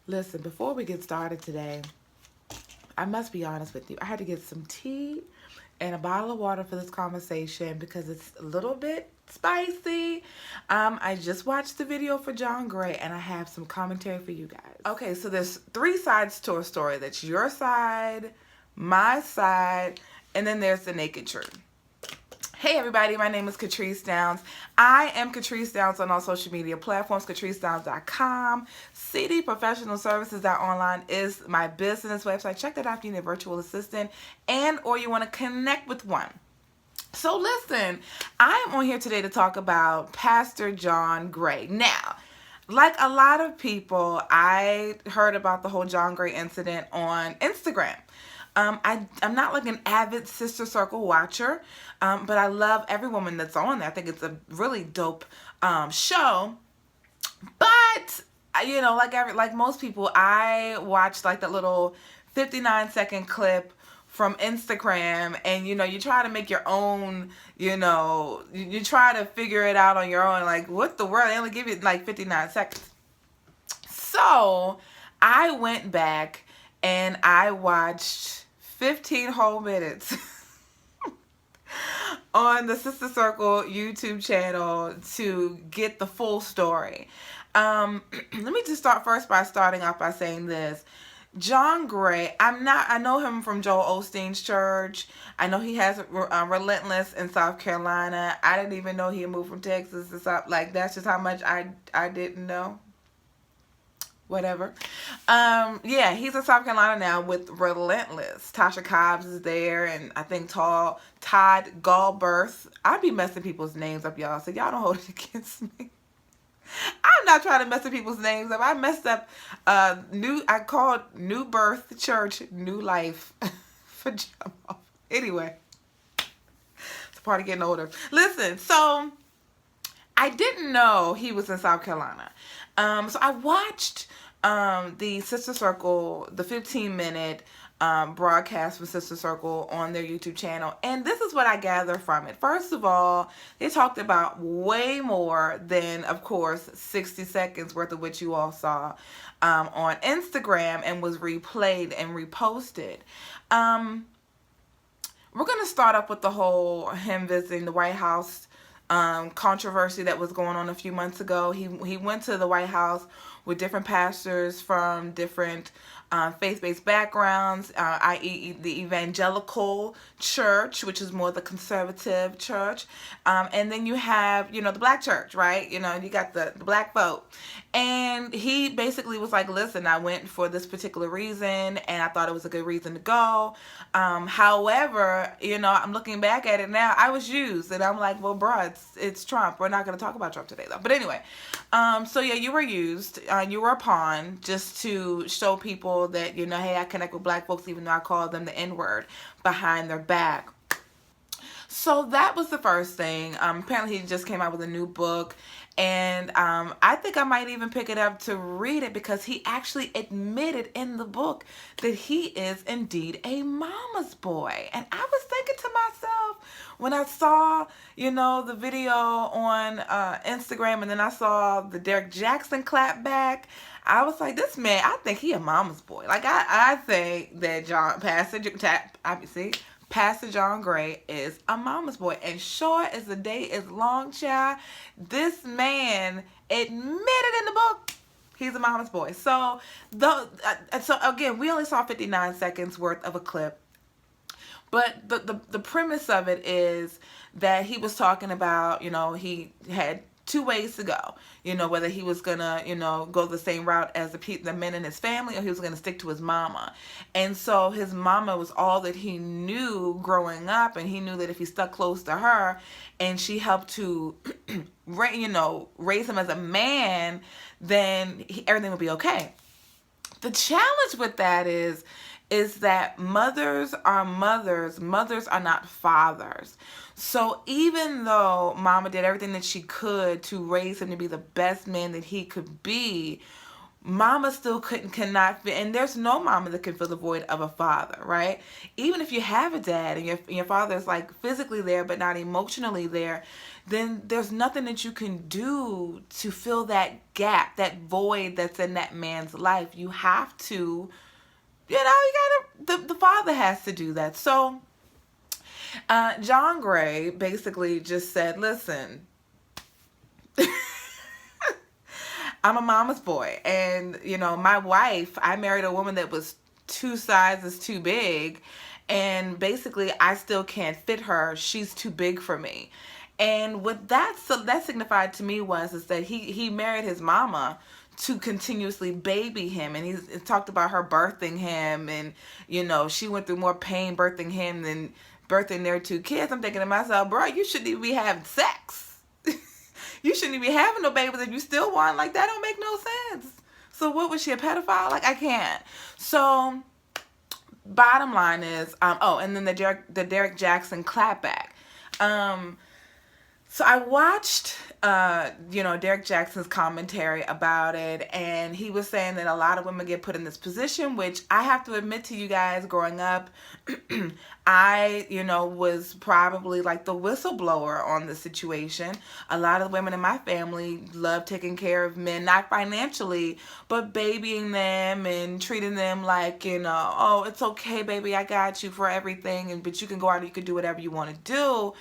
Listen, before we get started today, I must be honest with you. I had to get some tea and a bottle of water for this conversation because it's a little bit spicy. I just watched the video for John Gray and I have some commentary for you guys. Okay, so there's three sides to a story. That's your side, my side, and then there's the naked truth. Hey everybody, my name is Catrice Downs. I am Catrice Downs on all social media platforms, catricedowns.com. CD Professional Services.online is my business website. Check that out if you need a virtual assistant and or you want to connect with one. So listen, I am on here today to talk about Pastor John Gray. Now, like a lot of people, I heard about the whole John Gray incident on Instagram. I'm not like an avid Sister Circle watcher, but I love every woman that's on there. I think it's a really dope show. But you know, like most people, I watched like that little 59-second clip from Instagram, and you know, you try to make your own. You know, you try to figure it out on your own. Like, what the world? They only give you like 59 seconds. So I went back and I watched 15 whole minutes on the Sister Circle YouTube channel to get the full story. Let me just start first by starting off by saying this. John Gray, I know him from Joel Osteen's church. I know he has Relentless in South Carolina. I didn't even know he moved from Texas to South. Like, that's just how much I didn't know. Whatever. Yeah, he's in South Carolina now with Relentless. Tasha Cobbs is there, and I think Todd Galberth. I be messing people's names up, y'all, so y'all don't hold it against me. I'm not trying to mess up people's names up. I messed up I called New Birth Church New Life for Jamal. Anyway, it's a part of getting older. Listen, so I didn't know he was in South Carolina. So I watched the Sister Circle, the 15-minute broadcast from Sister Circle on their YouTube channel. And this is what I gather from it. First of all, they talked about way more than, of course, 60 seconds worth of which you all saw on Instagram and was replayed and reposted. We're going to start up with the whole him visiting the White House controversy that was going on a few months ago. He went to the White House with different pastors from different faith-based backgrounds, i.e. the evangelical church, which is more the conservative church, and then you have, you know, the black church, right? You know, you got the black vote. And he basically was like, listen, I went for this particular reason, and I thought it was a good reason to go. However, you know, I'm looking back at it now, I was used, and I'm like, well, bro, it's Trump. We're not going to talk about Trump today, though. But anyway, so yeah, you were used. You were a pawn just to show people that, you know, hey, I connect with black folks, even though I call them the N-word behind their back. So that was the first thing. Apparently he just came out with a new book, and I think I might even pick it up to read it because he actually admitted in the book that he is indeed a mama's boy. And I was thinking to myself when I saw, you know, the video on Instagram, and then I saw the Derrick Jaxn clap back, I was like, this man, I think he a mama's boy. Like, I think that Pastor John Gray is a mama's boy. And short as the day is long, child, this man admitted in the book he's a mama's boy. So, so again, we only saw 59 seconds worth of a clip. But the premise of it is that he was talking about, you know, he had two ways to go, you know, whether he was gonna, you know, go the same route as the men in his family, or he was gonna stick to his mama. And so his mama was all that he knew growing up, and he knew that if he stuck close to her and she helped to raise him as a man, then everything would be okay. The challenge with that is that mothers are mothers are not fathers. So even though mama did everything that she could to raise him to be the best man that he could be, mama still cannot feel, and there's no mama that can fill the void of a father, right? Even if you have a dad and your father is like physically there but not emotionally there, then there's nothing that you can do to fill that gap, that void that's in that man's life. You have to, you gotta, the father has to do that. So John Gray basically just said, listen, I'm a mama's boy. And, my wife, I married a woman that was 2 sizes too big. And basically, I still can't fit her. She's too big for me. And what that signified to me is that he married his mama to continuously baby him. And he talked about her birthing him. And, she went through more pain birthing him than birthing their 2 kids. I'm thinking to myself, bro, you shouldn't even be having sex. You shouldn't be having no babies if you still want. Like, that don't make no sense. So what, was she a pedophile? Like, I can't. So bottom line is, and then the Derrick Jaxn clapback. So I watched, Derrick Jaxn's commentary about it, and he was saying that a lot of women get put in this position, which I have to admit to you guys, growing up, I, was probably like the whistleblower on the situation. A lot of women in my family love taking care of men, not financially, but babying them and treating them like, oh, it's okay, baby, I got you for everything, but you can go out and you can do whatever you want to do.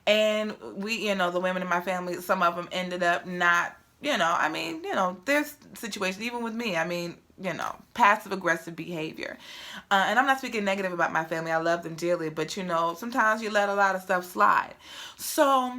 And we, the women in my family, some of them ended up not, there's situations, even with me, passive aggressive behavior. And I'm not speaking negative about my family. I love them dearly, but sometimes you let a lot of stuff slide. So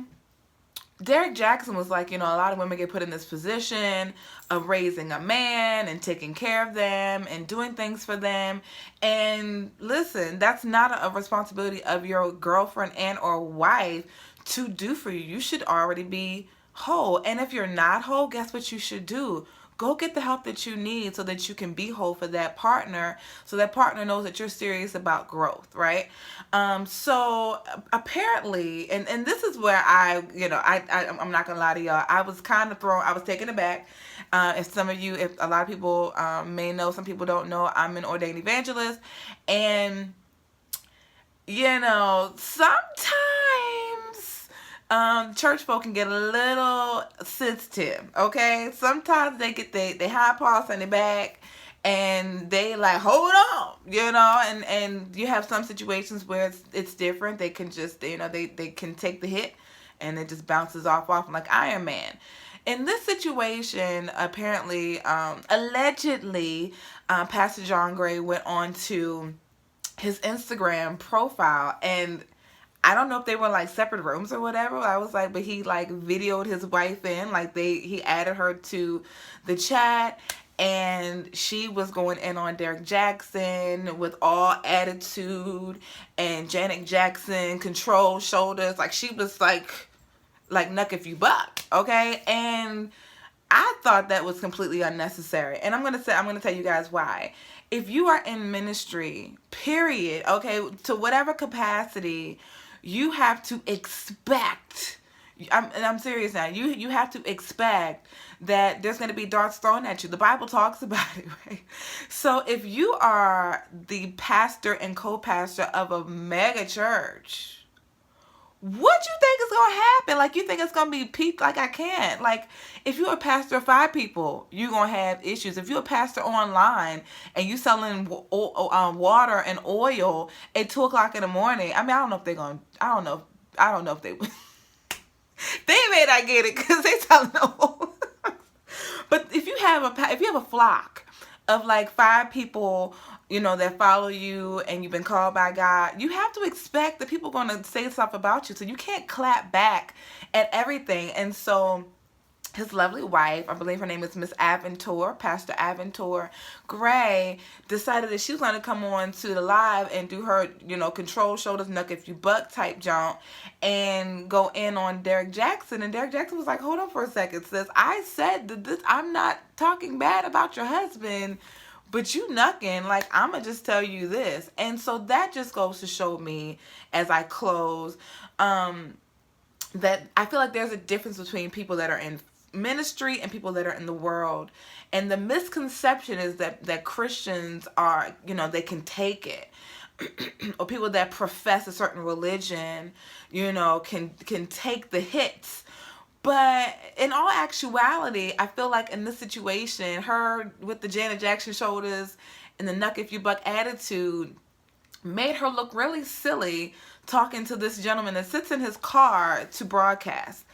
Derrick Jaxn was like, a lot of women get put in this position of raising a man and taking care of them and doing things for them. And listen, that's not a responsibility of your girlfriend and or wife to do for you. You should already be whole. And if you're not whole, guess what you should do? Go get the help that you need so that you can be whole for that partner, so that partner knows that you're serious about growth, right? So apparently, and this is where I'm not gonna lie to y'all, I was kind of thrown, I was taken aback. If a lot of people may know, some people don't know, I'm an ordained evangelist, and sometimes church folk can get a little sensitive, okay? Sometimes they get they high paws on their back and they like, hold on, and you have some situations where it's different. They can just, they can take the hit and it just bounces off like Iron Man. In this situation, apparently, allegedly, Pastor John Gray went on to his Instagram profile, and I don't know if they were like separate rooms or whatever. I was like, but he like videoed his wife in, like he added her to the chat, and she was going in on Derrick Jaxn with all attitude and Janet Jackson control shoulders. Like, she was like knuck if you buck, okay? And I thought that was completely unnecessary. And I'm gonna tell you guys why. If you are in ministry, period, okay, to whatever capacity, you have to expect, I'm serious now, you have to expect that there's going to be darts thrown at you. The Bible talks about it, right? So if you are the pastor and co-pastor of a mega church, what you think is going to happen? Like, you think it's going to be peak? Like, I can't. Like, if you're a pastor of 5 people, you're going to have issues. If you're a pastor online and you selling water and oil at 2 o'clock in the morning, I don't know if they're going to, I don't know if they they may not get it because they selling oil. But if you have a flock of like 5 people, that follow you, and you've been called by God, you have to expect that people are going to say stuff about you. So you can't clap back at everything. And so his lovely wife, I believe her name is Miss Aventure, Pastor Aventure Gray, decided that she was going to come on to the live and do her, control shoulders, knuck if you buck type jump, and go in on Derrick Jaxn. And Derrick Jaxn was like, hold on for a second, sis. I said that this, I'm not talking bad about your husband, but you knucking, like, I'm going to just tell you this. And so that just goes to show me, as I close, that I feel like there's a difference between people that are in ministry and people that are in the world. And the misconception is that Christians are, they can take it. Or people that profess a certain religion, can take the hits. But in all actuality, I feel like in this situation, her with the Janet Jackson shoulders and the knuck if you buck attitude made her look really silly talking to this gentleman that sits in his car to broadcast.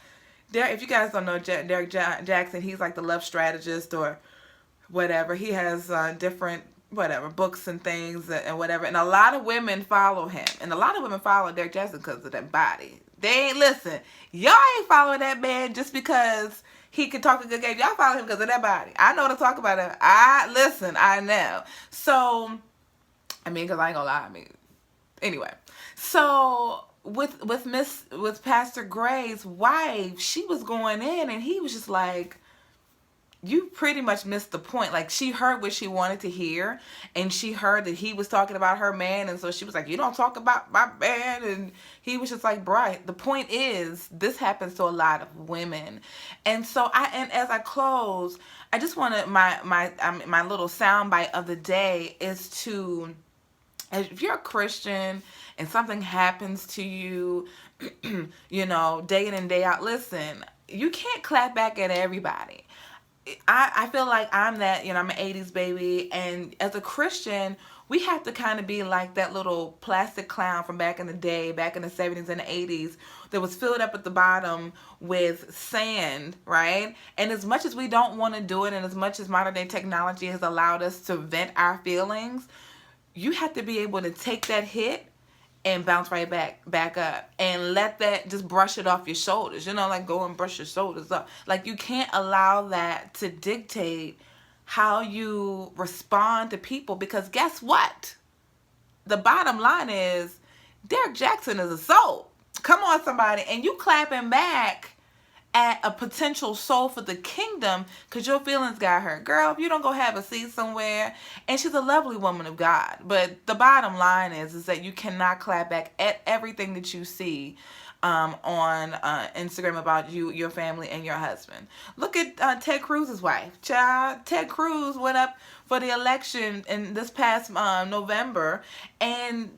If you guys don't know Derrick Jaxn, he's like the love strategist or whatever. He has different books and things and whatever. And a lot of women follow him. And a lot of women follow Derrick Jaxn because of that body. They ain't listen. Y'all ain't following that man just because he can talk a good game. Y'all follow him because of that body. I know to talk about it. I know. So, because I ain't gonna lie. Anyway. So with Pastor Gray's wife, she was going in and he was just like, you pretty much missed the point. Like, she heard what she wanted to hear, and she heard that he was talking about her man, and so she was like, you don't talk about my man. And he was just like, right, the point is, this happens to a lot of women. And so as I close, I just want to, my little soundbite of the day is to, if you're a Christian and something happens to you, day in and day out, listen, you can't clap back at everybody. I feel like I'm that, I'm an 80s baby, and as a Christian, we have to kind of be like that little plastic clown from back in the day, back in the 70s and the 80s, that was filled up at the bottom with sand, right? And as much as we don't want to do it, and as much as modern day technology has allowed us to vent our feelings, you have to be able to take that hit and bounce right back up, and let that just brush it off your shoulders, like go and brush your shoulders up. Like, you can't allow that to dictate how you respond to people, because guess what? The bottom line is Derrick Jaxn is a soul. Come on, somebody. And you clapping back at a potential soul for the kingdom because your feelings got hurt. Girl, if you don't go have a seat somewhere, and she's a lovely woman of God. But the bottom line is that you cannot clap back at everything that you see on Instagram about you, your family, and your husband. Look at Ted Cruz's wife. Child, Ted Cruz went up for the election in this past November, and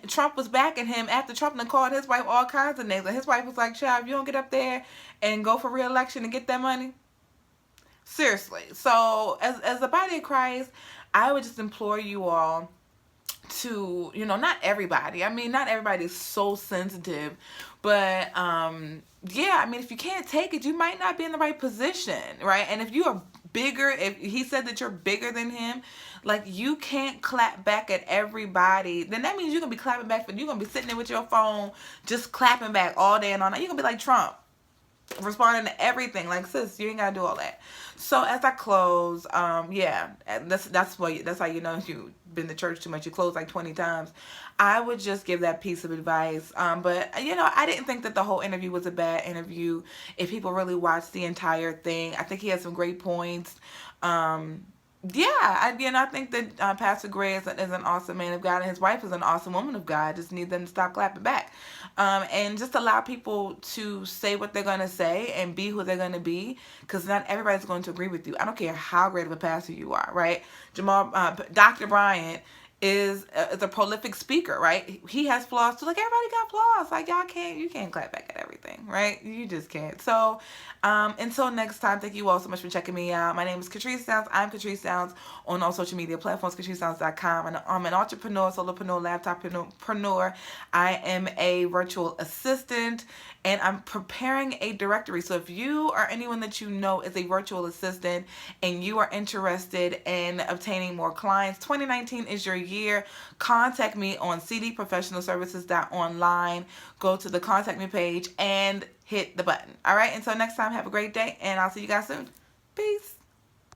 Trump was backing him after Trump called his wife all kinds of names. And his wife was like, child, if you don't get up there and go for re-election and get that money. Seriously. So as the body of Christ, I would just implore you all to, not everybody. Not everybody's so sensitive. But, if you can't take it, you might not be in the right position, right? And if you are bigger, if he said that you're bigger than him, like, you can't clap back at everybody, then that means you're going to be clapping back, but you're going to be sitting there with your phone just clapping back all day and all night. You're going to be like Trump, responding to everything. Like, sis, you ain't got to do all that. So as I close, that's how you know you've been to church too much. You close like 20 times. I would just give that piece of advice. But I didn't think that the whole interview was a bad interview. If people really watched the entire thing, I think he had some great points. I think that Pastor Gray is an awesome man of God, and his wife is an awesome woman of God. Just need them to stop clapping back, and just allow people to say what they're going to say and be who they're going to be, because not everybody's going to agree with you. I don't care how great of a pastor you are, right? Dr. Bryant is a prolific speaker, right? He has flaws too. Like, everybody got flaws. Like, you can't clap back at everything, right? You just can't. So until next time, thank you all so much for checking me out. My name is Catrice Downs. I'm Catrice Downs on all social media platforms, CatriceDowns.com. And I'm an entrepreneur, solopreneur, laptoppreneur. I am a virtual assistant, and I'm preparing a directory. So if you or anyone that you know is a virtual assistant and you are interested in obtaining more clients, 2019 is your year. Contact me on cdprofessionalservices.online. Go to the contact me page and hit the button. All right, until next time, have a great day, and I'll see you guys soon. Peace.